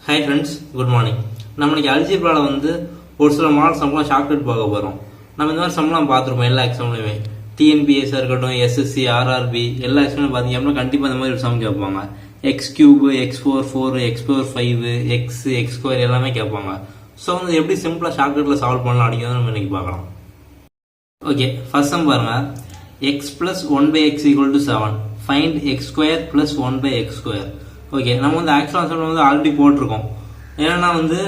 Hi friends, good morning. நம்ம இன்னைக்கு அல்ஜிப்ராவில் வந்து ஒரு சில மாடல் சம்பளம் ஷார்ட்கட் பார்க்க போகிறோம். நம்ம இந்த மாதிரி சம்பளம் பார்த்துருப்போம் எல்லா எக்ஸாம்லையுமே. டிஎன்பிஎஸ்ஸாக இருக்கட்டும், எஸ்எஸ்சி, ஆர்ஆர்பி எல்லா எக்ஸாம்லையும் பார்த்தீங்க அப்படின்னா கண்டிப்பாக இந்த மாதிரி ஒரு சம் கேட்பாங்க. X cube, X power 4, X power 5, X square எல்லாமே கேட்பாங்க. ஸோ வந்து எப்படி சிம்பிளாக ஷார்ட்கட்டில் சால்வ் பண்ணலாம் அப்படிங்கிறத நம்ம இன்னைக்கு பார்க்கலாம். ஓகே, ஃபர்ஸ்ட் சம் பாருங்க. X plus 1/x = 7. Find X square plus 1/x square. Okay, நம்ம வந்து ஆக்சுவல் ஆன்சர் வந்து ஆல்ரெடி போட்டிருக்கோம். ஏன்னா வந்து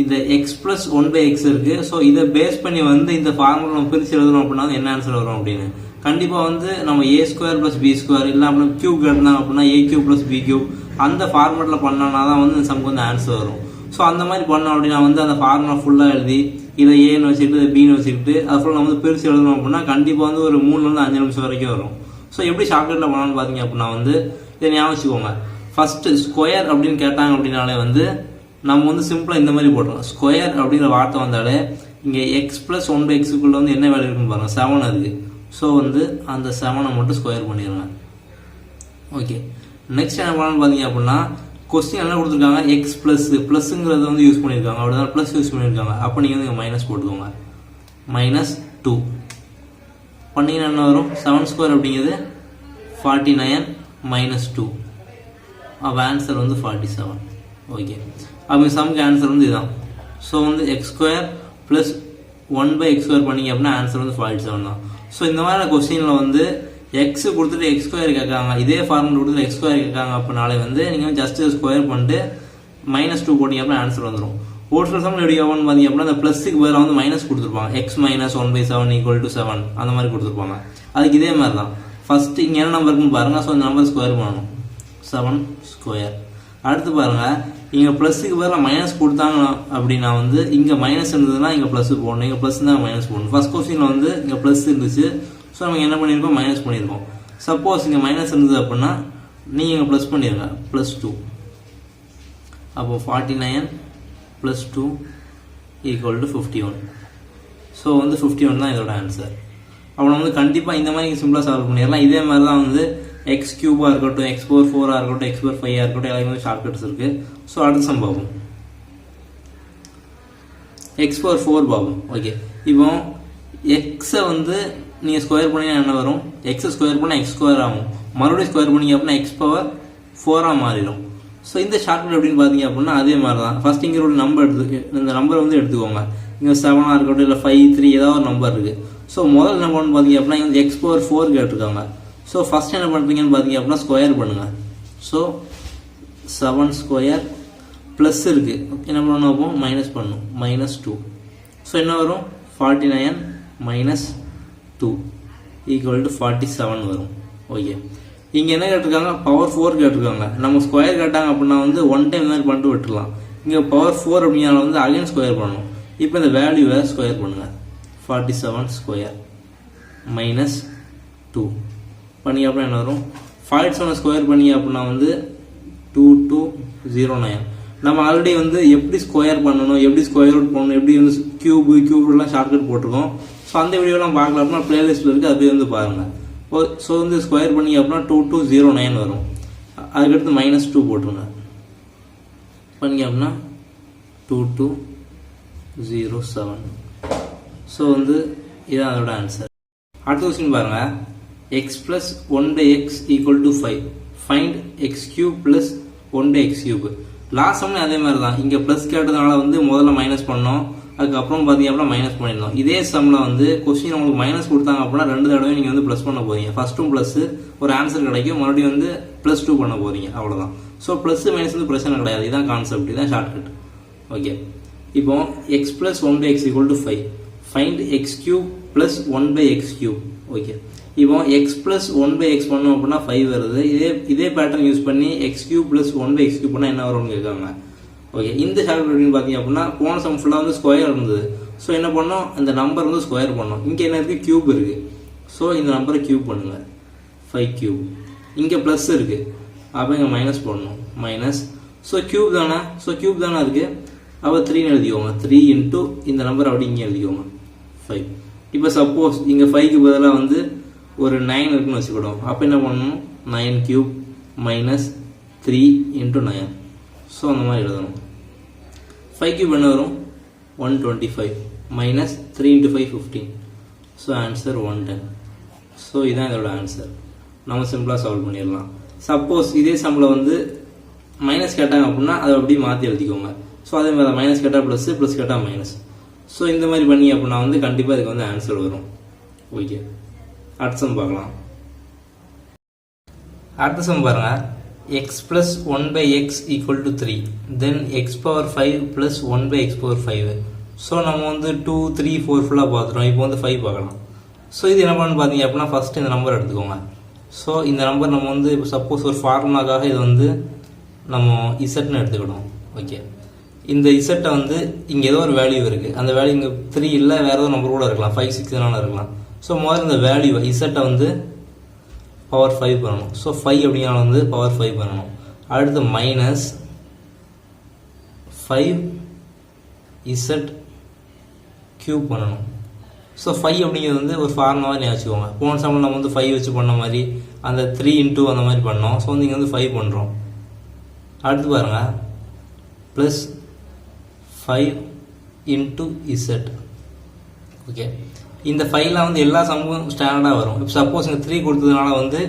இந்த எக்ஸ் பிளஸ் 1/x இருக்கு. ஸோ இதை பேஸ் பண்ணி வந்து இந்த ஃபார்முலா நம்ம பிரிச்சு எழுதணும் அப்படின்னா என்ன ஆன்சர் வரும் அப்படின்னு கண்டிப்பா வந்து நம்ம a² + b² இல்லை அப்படின்னா கியூப் கேட்டாங்க அப்படின்னா a³ + b³ அந்த ஃபார்மெட்ல பண்ணோம்னா தான் வந்து இந்த சம்க்கு வந்து ஆன்சர் வரும். ஸோ அந்த மாதிரி பண்ணோம் அப்படின்னா வந்து அந்த ஃபார்முலா ஃபுல்லா எழுதி இதை ஏன்னு வச்சுக்கிட்டு இதை பின்னு வச்சுக்கிட்டு அது ஃபுல்லாக நம்ம வந்து பிரிச்சு எழுதணும் அப்படின்னா கண்டிப்பா வந்து ஒரு 3 to 5 நிமிஷம் வரைக்கும் வரும். ஸோ எப்படி ஷார்ட்கட்ல பண்ணலாம்னு பாத்தீங்க அப்படின்னா வந்து இதை ஞாபகம் வச்சுக்கோங்க. ஃபர்ஸ்ட் ஸ்கொயர் அப்படின்னு கேட்டாங்க அப்படின்னாலே வந்து நம்ம வந்து சிம்பிளா இந்த மாதிரி போட்டுருவோம். ஸ்கொயர் அப்படிங்கிற வார்த்தை வந்தாலே இங்க எக்ஸ் பிளஸ் 1/x வந்து என்ன வேல்யூ இருக்குன்னு பாருங்க, 7 இருக்கு. ஸோ வந்து அந்த 7 மட்டும் ஸ்கொயர் பண்ணிடுங்க. ஓகே, நெக்ஸ்ட் என்ன பண்ணலாம்னு பாத்தீங்க அப்படின்னா கொஸ்டின் என்ன கொடுத்துருக்காங்க, எக்ஸ் பிளஸ்ங்கிறத வந்து யூஸ் பண்ணியிருக்காங்க. அப்படிதான் பிளஸ் யூஸ் பண்ணியிருக்காங்க. அப்போ நீங்க வந்து மைனஸ் போட்டுக்கோங்க. -2 பண்ணீங்கன்னா என்ன வரும், 7² அப்படிங்கிறது 49 -2. அப்போ ஆன்சர் வந்து 47. ஓகே, அப்போ சம்க்கு ஆன்சர் வந்து இதுதான். ஸோ வந்து x² + 1/x² பண்ணீங்க அப்படின்னா ஆன்சர் வந்து 47 தான். ஸோ இந்த மாதிரி கொஸ்டினில் வந்து எக்ஸ் கொடுத்துட்டு x² கேட்காங்க, இதே ஃபார்முலா கொடுத்துட்டு x² கேட்காங்க அப்படின்னாலே வந்து நீங்கள் ஜஸ்ட் ஸ்கொயர் பண்ணிட்டு -2 போட்டீங்க அப்படின்னா ஆன்சர் வந்துடும். ஒரு சில சமயம் எப்படி ஆகும்னு பார்த்தீங்க அப்படின்னா அந்த ப்ளஸுக்கு பதிலாக வந்து மைனஸ் கொடுத்துருப்பாங்க. x - 1/7 = 7 அந்த மாதிரி கொடுத்துருப்பாங்க. அதுக்கு இதே மாதிரி தான் ஃபர்ஸ்ட் இங்கே என்ன நம்பர் இருக்குன்னு பாருங்க. ஸோ இந்த நம்பர் ஸ்கொயர் பண்ணணும், 7². அடுத்து பாருங்க, இங்க பிளஸுக்கு பதிலாக மைனஸ் கொடுத்தாங்க அப்படின்னா வந்து இங்க மைனஸ் இருந்ததுன்னா இங்க பிளஸ் போடணும், இங்க பிளஸ் தான் மைனஸ் போடணும். ஃபர்ஸ்ட் கொஸ்டின்ல வந்து இங்க பிளஸ் இருந்துச்சு. ஸோ நம்ம என்ன பண்ணியிருக்கோம், மைனஸ் பண்ணியிருக்கோம். சப்போஸ் இங்க மைனஸ் இருந்தது அப்படின்னா நீங்க இங்க பிளஸ் பண்ணிருங்க, +2. அப்போ 49 + 2 = 51. ஸோ வந்து 51 தான் இதோட ஆன்சர். அப்போ நம்ம வந்து கண்டிப்பா இந்த மாதிரி சிம்பிளா சால்வ் பண்ணிடலாம். இதே மாதிரி தான் வந்து x³ இருக்கட்டும், x பவர் 4 இருக்கட்டும், x பவர் 5 இருக்கட்டும், எல்லாமே ஷார்ட்கட்ஸ் இருக்கு. ஸோ அடுத்த சம் பார்ப்போம். x பவர் 4 பார்ப்போம். ஓகே, இப்போ எக்ஸை வந்து நீங்க ஸ்கொயர் பண்ணீங்கன்னா என்ன வரும், எக்ஸ் ஸ்கொயர் பண்ணா x² ஆகும். மறுபடியும் ஸ்கொயர் பண்ணீங்க அப்படின்னா x பவர் 4 மாறிடும். ஸோ இந்த ஷார்ட்கட் எப்படின்னு பார்த்தீங்க அப்படின்னா அதே மாதிரி தான். ஃபர்ஸ்ட் இங்கே ஒரு நம்பர் இந்த நம்பரை வந்து எடுத்துக்கோங்க. இங்கே 7 இருக்கட்டும், இல்லை 5, 3 ஏதாவது ஒரு நம்பர் இருக்கு. ஸோ முதல் நம்பர்னு பார்த்தீங்க அப்படின்னா இங்கே x பவர் 4 கேட்டிருக்காங்க. ஸோ ஃபர்ஸ்ட் என்ன பண்ணுறீங்கன்னு பார்த்தீங்க அப்படின்னா ஸ்கொயர் பண்ணுங்க. ஸோ 7² ப்ளஸ் இருக்கு, என்ன பண்ணணும், அப்போ மைனஸ் பண்ணணும், -2. ஸோ என்ன வரும், 49 - 2 = 47 வரும். ஓகே, இங்கே என்ன கேட்டிருக்காங்க, பவர் 4 கேட்டிருக்காங்க. நம்ம ஸ்கொயர் கேட்டாங்க அப்படின்னா வந்து 1 டைம் மாதிரி பண்ணிட்டு விட்டுலாம். இங்கே பவர் 4 அப்படிங்கிறத வந்து அகைன் ஸ்கொயர் பண்ணணும். இப்போ இந்த வேல்யூவை ஸ்கொயர் பண்ணுங்க, 47² -2 பண்ணி அப்படின்னா என்ன வரும், 47 ஸ்கொயர் பண்ணி அப்படின்னா வந்து 2209. நம்ம ஆல்ரெடி வந்து எப்படி ஸ்கொயர் பண்ணணும், எப்படி ஸ்கொயர் ரூட் பண்ணணும், எப்படி வந்து கியூப்லாம் ஷார்ட்கட் போட்டிருக்கோம். ஸோ அந்த வீடியோலாம் பார்க்கல அப்படின்னா பிளேலிஸ்ட்ல இருக்கு, அது வந்து பாருங்க. ஸோ வந்து ஸ்கொயர் பண்ணி அப்படின்னா 2209 வரும். அதுக்கடுத்து -2 போட்டுருங்க, பண்ணி அப்படின்னா 2207. ஸோ வந்து இதுதான் அதோட ஆன்சர். அடுத்த கொஸ்டின் பாருங்க, x plus 1/x = 5. Find x³ plus 1/x³. Last சம்ல அதே மாதிரி தான். இங்க பிளஸ் கேட்டதுனால வந்து முதல்ல மைனஸ் பண்ணோம், அதுக்கப்புறம் பாத்தீங்க அப்படின்னா மைனஸ் பண்ணிடணும். இதே சம்ல வந்து கொஸ்டின் உங்களுக்கு மைனஸ் கொடுத்தாங்க அப்படின்னா 2 தடவை நீங்க வந்து பிளஸ் பண்ண போறீங்க. ஃபர்ஸ்டும் பிளஸ் ஒரு ஆன்சர் கிடைக்கும், மறுபடியும் வந்து +2 பண்ண போறீங்க, அவ்வளவுதான். ஸோ பிளஸ் மைனஸ் வந்து பிரச்சனை கிடையாது. இதான் கான்செப்ட், இதான் ஷார்ட்கட். ஓகே, இப்போ x plus 1/x = 5. Find x³ plus 1/x³. Okay, இப்போ x plus 1/x பண்ணோம் அப்படின்னா 5 வருது. இதே பேட்டர்ன் யூஸ் பண்ணி x³ plus 1/x³ பண்ணா என்ன வரும்னு கேட்காங்க. ஓகே, இந்த ஷார்ட்கட் எப்படின்னு பார்த்தீங்க அப்படின்னா போன சம் ஃபுல்லாக வந்து ஸ்கொயர் இருந்தது. ஸோ என்ன பண்ணோம், அந்த நம்பர் வந்து ஸ்கொயர் பண்ணோம். இங்கே என்ன இருக்கு, கியூப் இருக்கு. ஸோ இந்த நம்பரை கியூப் பண்ணுங்க, 5³ இங்கே ப்ளஸ் இருக்கு, அப்போ இங்கே மைனஸ் பண்ணணும், மைனஸ். ஸோ கியூப் தானே, இருக்கு. அப்போ 3 எழுதிக்கோங்க, 3 இன்ட்டு இந்த நம்பர் அப்படி இங்கே எழுதிக்கோங்க, 5. இப்போ சப்போஸ் இங்கே 5க்கு பதிலாக வந்து ஒரு 9 இருக்குன்னு வச்சுக்கிட்டோம். அப்போ என்ன பண்ணணும், 9³ - 3 × 9. ஸோ அந்த மாதிரி எழுதணும். 5 cube என்ன வரும் 125 minus 3 into 5 15. So answer 110. So இதான் இதோட ஆன்சர். நம்ம சிம்பிளாக சால்வ் பண்ணிடலாம். சப்போஸ் இதே சம்மில் வந்து மைனஸ் கேட்டாங்க அப்படின்னா அதை அப்படியே மாற்றி எழுதிக்கோங்க. ஸோ அதே மாதிரி மைனஸ் கேட்டால் ப்ளஸ், ப்ளஸ் கேட்டால் மைனஸ். ஸோ இந்த மாதிரி பண்ணி அப்படின்னா வந்து கண்டிப்பாக இதுக்கு வந்து ஆன்சர் வரும். ஓகே, அடுத்த சம் பார்க்கலாம். அடுத்த சம் பாருங்க. x plus 1 by x equal to 3, then x power 5 plus 1 by x power 5. So நம்ம வந்து 2, 3, 4 ஃபுல்லாக பார்த்துட்டோம். இப்போ வந்து 5 பார்க்கலாம். ஸோ இது என்ன பண்ணு பார்த்தீங்க அப்படின்னா ஃபஸ்ட்டு இந்த நம்பர் எடுத்துக்கோங்க. ஸோ இந்த நம்பர் நம்ம வந்து இப்போ சப்போஸ் ஒரு ஃபார்முலாக்காக இது வந்து நம்ம இசட்னு எடுத்துக்கிட்டோம். ஓகே, இந்த இசட்டை வந்து இங்கே ஏதோ ஒரு வேல்யூ இருக்குது. அந்த வேல்யூ இங்கே 3 இல்லை, வேறு ஏதோ நம்பர் கூட இருக்கலாம், 5, 6 எல்லாம் இருக்கலாம். ஸோ முதல்ல இந்த வேல்யூ இசட்டை வந்து பவர் 5 பண்ணணும். ஸோ 5 அப்படிங்கிறத வந்து பவர் 5 பண்ணணும். அடுத்து மைனஸ் 5 இசட் கியூப் பண்ணணும். ஸோ 5 அப்படிங்கிறது வந்து ஒரு ஃபார்முலாவாக நீ வச்சுக்கோங்க. போன சம்மில் நம்ம வந்து 5 வச்சு பண்ண மாதிரி அந்த 3 into அந்த மாதிரி பண்ணோம். ஸோ வந்து இங்கே வந்து 5 பண்ணுறோம். அடுத்து பாருங்கள், ப்ளஸ் 5 into இசட். ஓகே, இந்த 5லாம் வந்து எல்லா சம்மும் ஸ்டாண்டர்டாக வரும். இப்போ சப்போஸ் இங்கே 3 கொடுத்ததுனால வந்து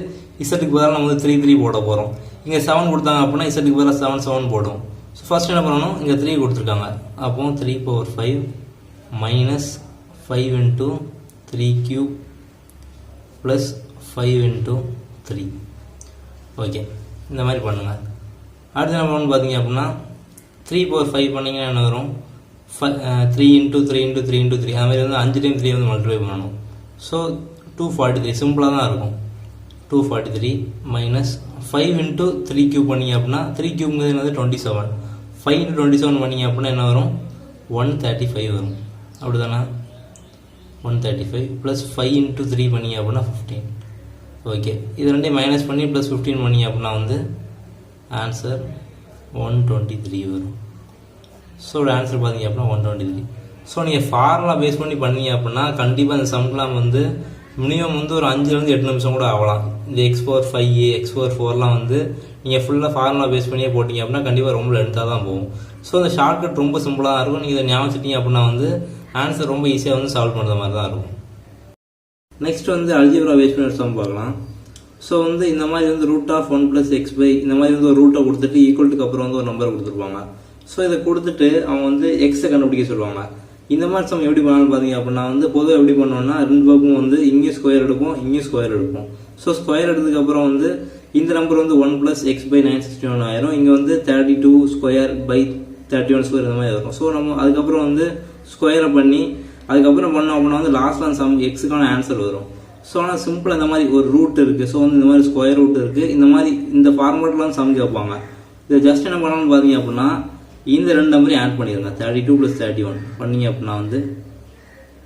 இசட்டுக்கு பதிலாக நம்ம வந்து 3, 3 போட போகிறோம். இங்கே 7 கொடுத்தாங்க அப்படின்னா இசட்டுக்கு பதிலாக 7, 7 போடும். ஸோ ஃபர்ஸ்ட் என்ன பண்ணணும், இங்கே 3 கொடுத்துருக்காங்க. அப்போ 3 power 5 minus 5 into 3 cube plus 5 into 3. Okay, இந்த மாதிரி பண்ணுங்க. அடுத்து என்ன பண்ணணும் பார்த்தீங்க அப்படின்னா 3 power 5 பண்ணிங்கன்னா என்ன வரும், 3 into 3 into 3 into 3. அது மாதிரி வந்து 5 டைம் 3 வந்து மல்டிப்ளை பண்ணணும். ஸோ 243 சிம்பிளாக தான் இருக்கும். 243 மைனஸ் 5 into 3 cube பண்ணிங்க அப்படின்னா 3 cube என்னது 27. 5 into 27 பண்ணிங்க அப்படின்னா என்ன வரும், 135 வரும். அப்படி தானே, 135 ப்ளஸ் 5 into 3 பண்ணிங்க அப்படின்னா 15. ஓகே, இது ரெண்டையும் மைனஸ் பண்ணி ப்ளஸ் 15 பண்ணிங்க அப்படின்னா வந்து ஆன்சர் 123 வரும். ஸோ ஆன்சர் பார்த்தீங்க அப்படின்னா 123. ஸோ நீங்கள் ஃபார்முலா பேஸ் பண்ணி பண்ணீங்க அப்படின்னா கண்டிப்பாக இந்த சம்லாம் வந்து மினிமம் வந்து ஒரு 5லேருந்து 8 நிமிஷம் கூட ஆகலாம். இந்த x power 5, x power 4லாம் வந்து நீங்கள் ஃபுல்லாக ஃபார்முலா பேஸ் பண்ணியே போட்டிங்க அப்படின்னா கண்டிப்பாக ரொம்ப லென்த்தாக தான் போகும். ஸோ இந்த ஷார்ட்கட் ரொம்ப சிம்பிளாக தான் இருக்கும். நீங்கள் இதை ஞாபகம் வச்சிட்டீங்க அப்படின்னா வந்து ஆன்சர் ரொம்ப ஈஸியாக வந்து சால்வ் பண்ணுற மாதிரி தான் இருக்கும். நெக்ஸ்ட் வந்து அல்ஜிப்ரா பேஸ் பண்ணி ஒரு சம் பார்க்கலாம். ஸோ வந்து இந்த மாதிரி வந்து ரூட் ஆஃப் 1 + x by இந்த மாதிரி வந்து ஒரு ரூட்டை கொடுத்துட்டு ஈக்குவல்ட்டுக்கு அப்புறம் வந்து ஒரு நம்பர் கொடுத்துருப்பாங்க. ஸோ இதை கொடுத்துட்டு அவங்க வந்து எக்ஸை கண்டுபிடிக்க சொல்லுவாங்க. இந்த மாதிரி சம் எப்படி பண்ணாலும் பார்த்தீங்க அப்படின்னா வந்து பொதுவாக எப்படி பண்ணோம்னா 2 பக்கம் வந்து இங்கேயும் ஸ்கொயர் எடுப்போம், இங்கேயும் ஸ்கொயர் எடுப்போம். ஸோ ஸ்கொயர் எடுத்ததுக்கு அப்புறம் வந்து இந்த நம்பர் வந்து 1 + x by 961 ஆயிரும். இங்கே வந்து 32 ஸ்கொயர் by 31 ஸ்கொயர் இந்த மாதிரி இருக்கும். ஸோ நம்ம அதுக்கப்புறம் வந்து ஸ்கொயரை பண்ணி அதுக்கப்புறம் பண்ணோம் அப்படின்னா வந்து லாஸ்ட்ல சம் எக்ஸுக்கான ஆன்சர் வரும். ஸோ ஆனால் சிம்பிளாக இந்த மாதிரி ஒரு ரூட் இருக்குது. ஸோ வந்து இந்த மாதிரி ஸ்கொயர் ரூட் இருக்குது. இந்த மாதிரி இந்த ஃபார்மேட்லாம் சம் கேட்பாங்க. இதை ஜஸ்ட் என்ன பண்ணணும்னு பார்த்தீங்க அப்படின்னா இந்த 2 நம்பரையும் ஆட் பண்ணிடுங்க. 32 + 31 பண்ணிங்க அப்படின்னா வந்து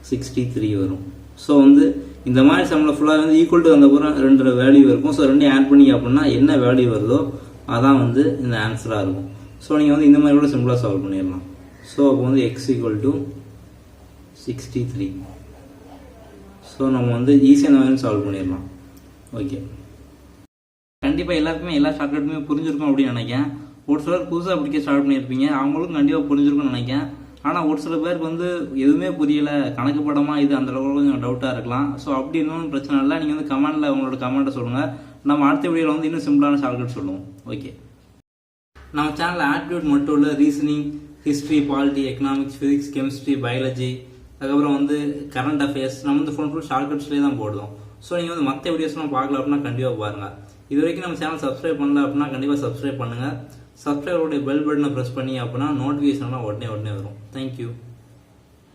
63 வரும். ஸோ வந்து இந்த மாதிரி சம்மில் ஃபுல்லாக வந்து ஈக்குவல் டு வந்தப்புறம் 2 வேல்யூ இருக்கும். ஸோ 2 ஆட் பண்ணிங்க அப்படின்னா என்ன வேல்யூ வருதோ அதான் வந்து இந்த ஆன்சராக இருக்கும். ஸோ நீங்கள் வந்து இந்த மாதிரி கூட சிம்பிளாக சால்வ் பண்ணிடலாம். ஸோ அப்போ வந்து x = 63. ஸோ நம்ம வந்து ஈஸியாக இந்த மாதிரி சால்வ் பண்ணிடலாம். ஓகே, கண்டிப்பாக எல்லாருக்குமே எல்லா ஷார்ட்கட்டுமே புரிஞ்சிருக்கும் அப்படின்னு நினைக்கிறேன். ஒரு சிலர் புதுசாக படிக்க ஸ்டார்ட் பண்ணியிருப்பீங்க, அவங்களுக்கும் கண்டிப்பாக புரிஞ்சிருக்கும்னு நினைக்கிறேன். ஆனால் ஒரு சில பேருக்கு வந்து எதுவுமே புரியலை, கணக்கு படமாக இது அந்த அளவுக்கு கொஞ்சம் டவுட்டாக இருக்கலாம். ஸோ அப்படி இன்னும் பிரச்சனை இல்லை, நீங்கள் வந்து கமெண்டில் உங்களோட கமெண்ட்டை சொல்லுங்கள். நம்ம அடுத்த வீடியோவில் வந்து இன்னும் சிம்பிளான ஷார்ட்கட் சொல்லுவோம். ஓகே, நம்ம சேனலில் ஆப்டிடியூட் மட்டும் இல்லை, reasoning, history, polity, economics, physics, chemistry, biology, அதுக்கப்புறம் வந்து கரண்ட் அஃபேர்ஸ் நம்ம வந்து ஃபுல் ஷார்ட்கட்ஸ்லேயே தான் போடுவோம். ஸோ நீங்கள் வந்து மற்ற வீடியோஸ்லாம் பார்க்கல அப்படின்னா கண்டிப்பாக பாருங்கள். இது வரைக்கும் நம்ம சேனல் சப்ஸ்கிரைப் பண்ணல அப்படின்னா கண்டிப்பாக சப்ஸ்கிரைப் பண்ணுங்கள். சப்ஸ்கிரைபருடைய பெல் பட்டனை ப்ரெஸ் பண்ணி அப்படின்னா நோட்டிஃபிகேஷன்லாம் உடனே வரும். தேங்க்யூ.